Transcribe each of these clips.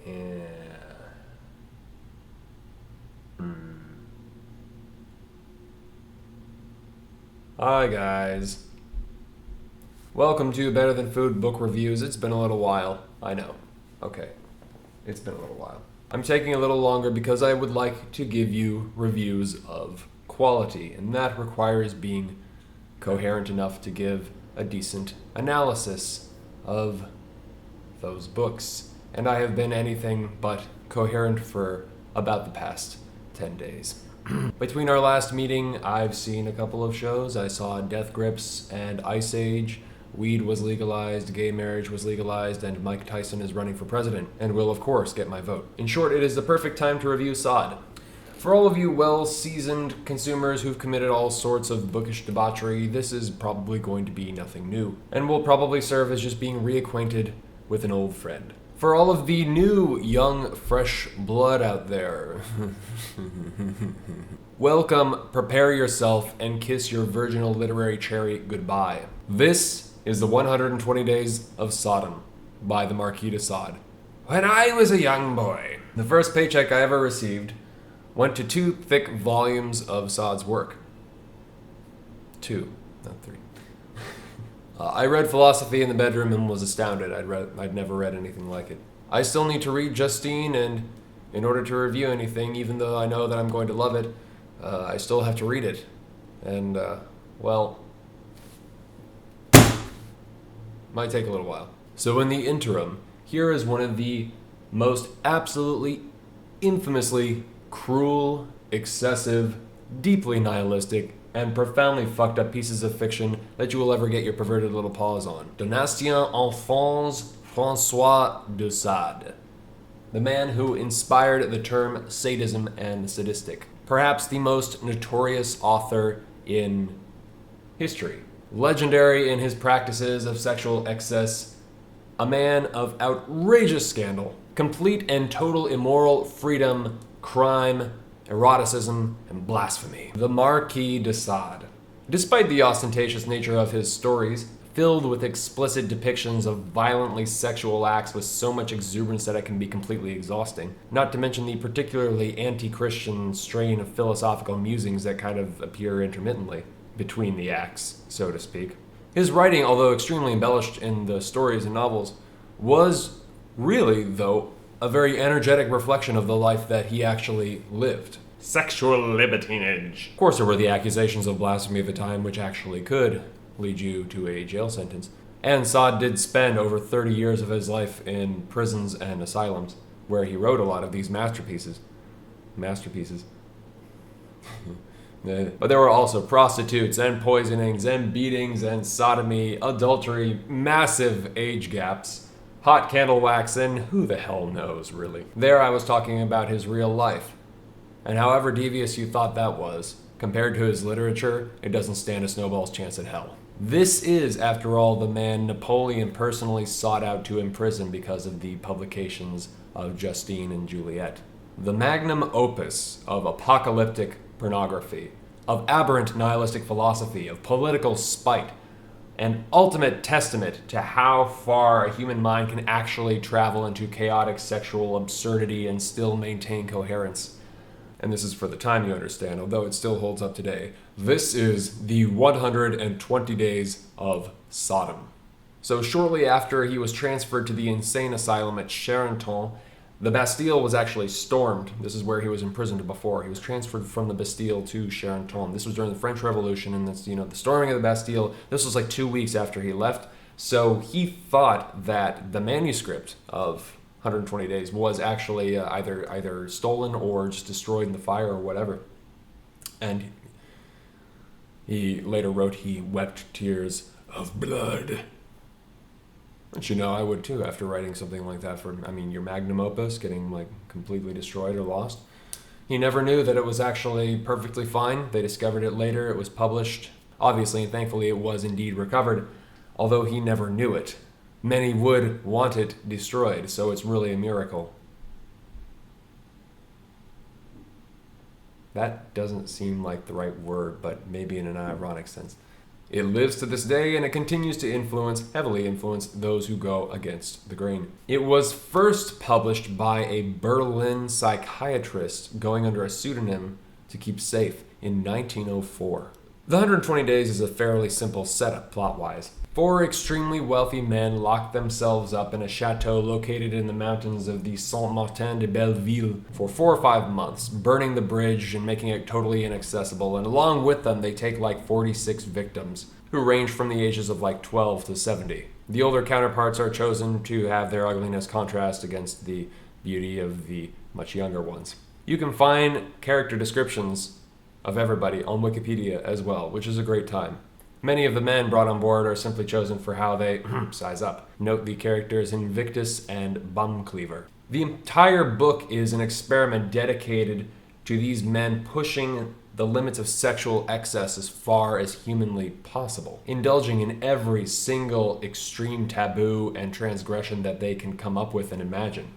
Yeah. Hi guys. Welcome to Better Than Food Book Reviews. It's been a little while. I know. Okay. It's been a little while. I'm taking a little longer because I would like to give you reviews of quality, and that requires being coherent enough to give a decent analysis of those books. And I have been anything but coherent for about the past 10 days. Between our last meeting, I've seen a couple of shows. I saw Death Grips and Ice Age. Weed was legalized, gay marriage was legalized, and Mike Tyson is running for president, and will, of course, get my vote. In short, it is the perfect time to review Sade. For all of you well-seasoned consumers who've committed all sorts of bookish debauchery, this is probably going to be nothing new, and will probably serve as just being reacquainted with an old friend. For all of the new, young, fresh blood out there, welcome, prepare yourself, and kiss your virginal literary cherry goodbye. This is the 120 Days of Sodom by the Marquis de Sade. When I was a young boy, the first paycheck I ever received went to 2 thick volumes of Sade's work. 2, not 3. I read philosophy in the bedroom and was astounded. I'd never read anything like it. I still need to read Justine, and in order to review anything, even though I know that I'm going to love it, I still have to read it. And, well, might take a little while. So in the interim, here is one of the most absolutely, infamously cruel, excessive, deeply nihilistic, and profoundly fucked up pieces of fiction that you will ever get your perverted little paws on. Donatien Alphonse François de Sade, the man who inspired the term sadism and sadistic. Perhaps the most notorious author in history. Legendary in his practices of sexual excess, a man of outrageous scandal, complete and total immoral freedom, crime, eroticism, and blasphemy. The Marquis de Sade. Despite the ostentatious nature of his stories, filled with explicit depictions of violently sexual acts with so much exuberance that it can be completely exhausting, not to mention the particularly anti-Christian strain of philosophical musings that kind of appear intermittently between the acts, so to speak. His writing, although extremely embellished in the stories and novels, was really, though, a very energetic reflection of the life that he actually lived. Sexual libertinage. Of course, there were the accusations of blasphemy at the time, which actually could lead you to a jail sentence. And Sade did spend over 30 years of his life in prisons and asylums, where he wrote a lot of these masterpieces. But there were also prostitutes and poisonings and beatings and sodomy, adultery, massive age gaps, hot candle wax, and who the hell knows, really. There I was talking about his real life. And however devious you thought that was, compared to his literature, it doesn't stand a snowball's chance in hell. This is, after all, the man Napoleon personally sought out to imprison because of the publications of Justine and Juliet. The magnum opus of apocalyptic pornography, of aberrant nihilistic philosophy, of political spite, an ultimate testament to how far a human mind can actually travel into chaotic sexual absurdity and still maintain coherence. And this is for the time, you understand, although it still holds up today. This is the 120 Days of Sodom. So shortly after he was transferred to the insane asylum at Charenton, the Bastille was actually stormed. This is where he was imprisoned before. He was transferred from the Bastille to Charenton. This was during the French Revolution, and that's, the storming of the Bastille. This was like 2 weeks after he left. So he thought that the manuscript of 120 Days was actually either stolen or just destroyed in the fire or whatever. And he later wrote he wept tears of blood. Which, I would too after writing something like that your magnum opus getting completely destroyed or lost. He never knew that it was actually perfectly fine. They discovered it later. It was published. Obviously and thankfully it was indeed recovered, although he never knew it. Many would want it destroyed, so it's really a miracle. That doesn't seem like the right word, but maybe in an ironic sense. It lives to this day, and it continues to heavily influence those who go against the grain. It was first published by a Berlin psychiatrist going under a pseudonym to keep safe in 1904. The 120 Days is a fairly simple setup plot-wise. 4 extremely wealthy men locked themselves up in a chateau located in the mountains of the Saint-Martin-de-Belleville for 4 or 5 months, burning the bridge and making it totally inaccessible, and along with them they take like 46 victims, who range from the ages of like 12 to 70. The older counterparts are chosen to have their ugliness contrast against the beauty of the much younger ones. You can find character descriptions of everybody on Wikipedia as well, which is a great time. Many of the men brought on board are simply chosen for how they size up. Note the characters Invictus and Bumcleaver. The entire book is an experiment dedicated to these men pushing the limits of sexual excess as far as humanly possible, indulging in every single extreme taboo and transgression that they can come up with and imagine,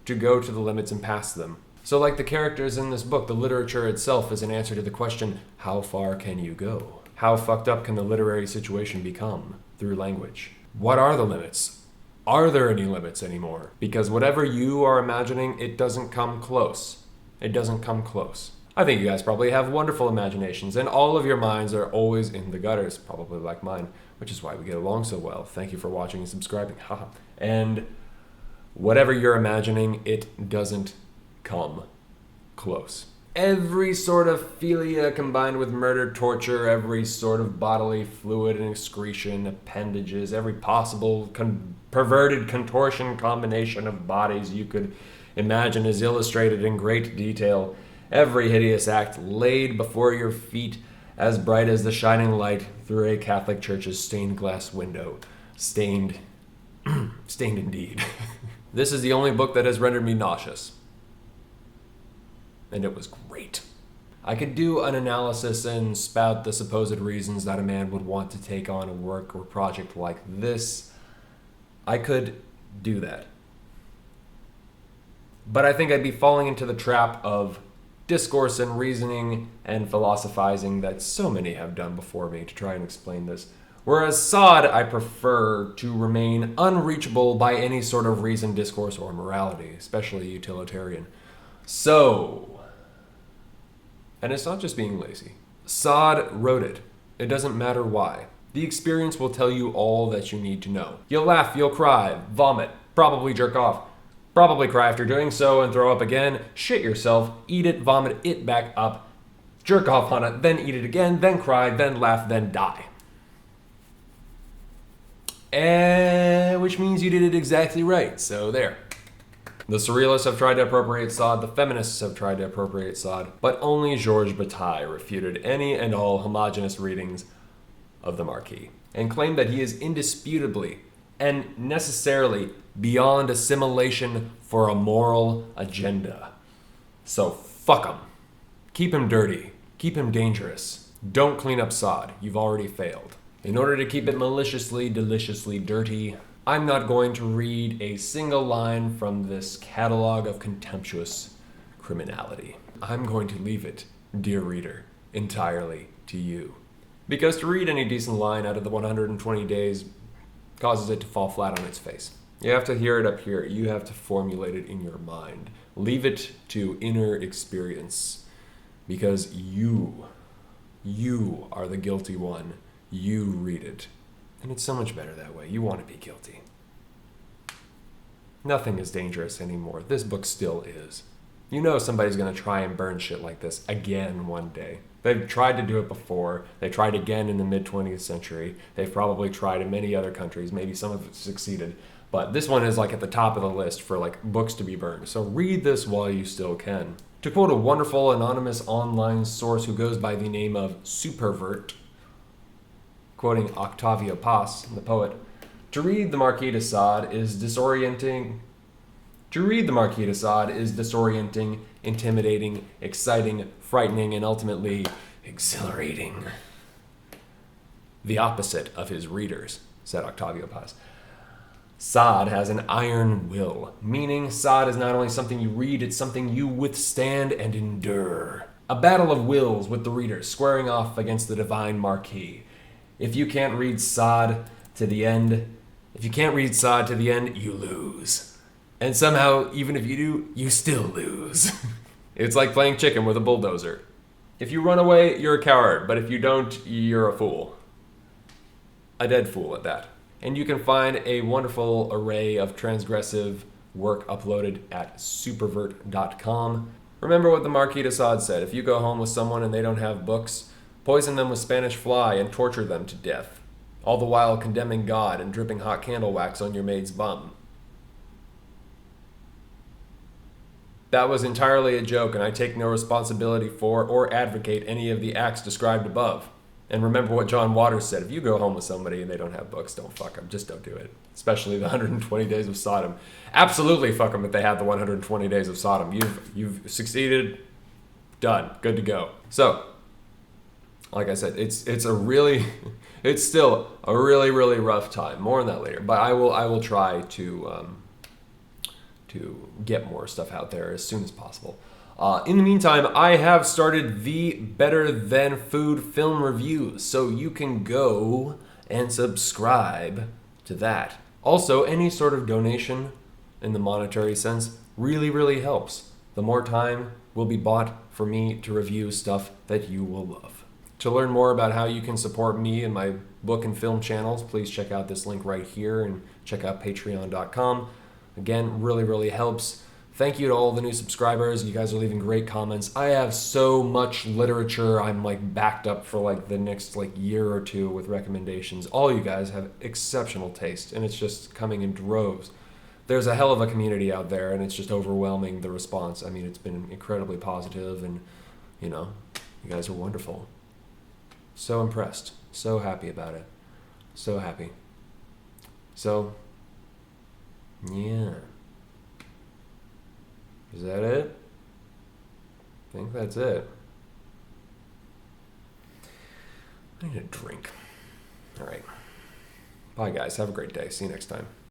to go to the limits and past them. So like the characters in this book, the literature itself is an answer to the question, how far can you go? How fucked up can the literary situation become through language? What are the limits? Are there any limits anymore? Because whatever you are imagining, it doesn't come close. It doesn't come close. I think you guys probably have wonderful imaginations, and all of your minds are always in the gutters, probably like mine, which is why we get along so well. Thank you for watching and subscribing. And whatever you're imagining, it doesn't come close. Every sort of philia combined with murder, torture, every sort of bodily fluid and excretion, appendages, every possible perverted contortion combination of bodies you could imagine is illustrated in great detail. Every hideous act laid before your feet, as bright as the shining light through a Catholic church's stained glass window. Stained indeed. This is the only book that has rendered me nauseous. And it was great. I could do an analysis and spout the supposed reasons that a man would want to take on a work or project like this. I could do that. But I think I'd be falling into the trap of discourse and reasoning and philosophizing that so many have done before me to try and explain this. Whereas Sade, I prefer to remain unreachable by any sort of reason, discourse, or morality, especially utilitarian. So, and it's not just being lazy. Sade wrote it. It doesn't matter why. The experience will tell you all that you need to know. You'll laugh, you'll cry, vomit, probably jerk off, probably cry after doing so and throw up again, shit yourself, eat it, vomit it back up, jerk off on it, then eat it again, then cry, then laugh, then die. Which means you did it exactly right, so there. The surrealists have tried to appropriate Sade, the feminists have tried to appropriate Sade, but only Georges Bataille refuted any and all homogeneous readings of the Marquis, and claimed that he is indisputably and necessarily beyond assimilation for a moral agenda. So fuck him. Keep him dirty. Keep him dangerous. Don't clean up Sade. You've already failed. In order to keep it maliciously, deliciously dirty, I'm not going to read a single line from this catalog of contemptuous criminality. I'm going to leave it, dear reader, entirely to you. Because to read any decent line out of the 120 days causes it to fall flat on its face. You have to hear it up here. You have to formulate it in your mind. Leave it to inner experience. Because you are the guilty one. You read it. And it's so much better that way. You want to be guilty. Nothing is dangerous anymore. This book still is. You know somebody's going to try and burn shit like this again one day. They've tried to do it before. They tried again in the mid-20th century. They've probably tried in many other countries. Maybe some of it succeeded. But this one is like at the top of the list for like books to be burned. So read this while you still can. To quote a wonderful anonymous online source who goes by the name of Supervert, quoting Octavio Paz, the poet, to read the Marquis de Sade is disorienting. To read the Marquis de Sade is disorienting, intimidating, exciting, frightening, and ultimately exhilarating. The opposite of his readers, said Octavio Paz. Sade has an iron will, meaning Sade is not only something you read, it's something you withstand and endure. A battle of wills with the reader, squaring off against the divine Marquis. If you can't read Sade to the end, you lose. And somehow, even if you do, you still lose. It's like playing chicken with a bulldozer. If you run away, you're a coward, but if you don't, you're a fool. A dead fool at that. And you can find a wonderful array of transgressive work uploaded at supervert.com. Remember what the Marquis de Sade said: if you go home with someone and they don't have books, poison them with Spanish fly and torture them to death, all the while condemning God and dripping hot candle wax on your maid's bum. That was entirely a joke, and I take no responsibility for or advocate any of the acts described above. And remember what John Waters said: if you go home with somebody and they don't have books, don't fuck them. Just don't do it. Especially the 120 Days of Sodom. Absolutely fuck them if they have the 120 Days of Sodom. You've succeeded. Done. Good to go. So, like I said, it's still a really, really rough time. More on that later. But I will try to get more stuff out there as soon as possible. In the meantime, I have started the Better Than Food film reviews, so you can go and subscribe to that. Also, any sort of donation in the monetary sense really, really helps. The more time will be bought for me to review stuff that you will love. To learn more about how you can support me and my book and film channels, please check out this link right here and check out patreon.com. Again, really, really helps. Thank you to all the new subscribers. You guys are leaving great comments. I have so much literature. I'm backed up for the next year or two with recommendations. All you guys have exceptional taste, and it's just coming in droves. There's a hell of a community out there, and it's just overwhelming, the response. I mean, it's been incredibly positive, and you guys are wonderful. So impressed. So happy about it. So happy. So, yeah. Is that it? I think that's it. I need a drink. All right. Bye, guys. Have a great day. See you next time.